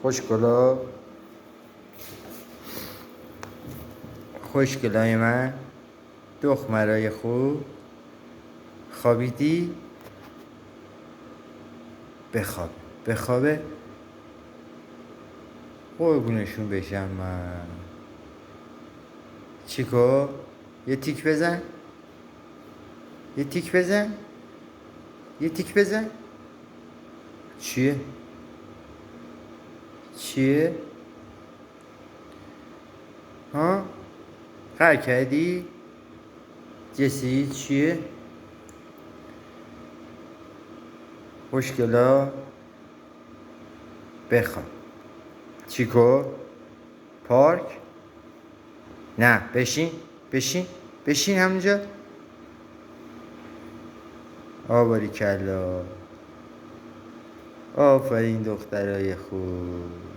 خوشگلا خوشگلای من، دخترای خوب، خوابیدی؟ بخوابه قربونشون بشم من. چیکو؟ یه تیک بزن، یه تیک بزن، یه تیک بزن. چیه؟ ها؟ قهر کردی؟ جسی چیه؟ خوشگلا بخواب. چیکو؟ پارک؟ نه بشین همونجا. آباری کلا. آفرین دخترای خوب.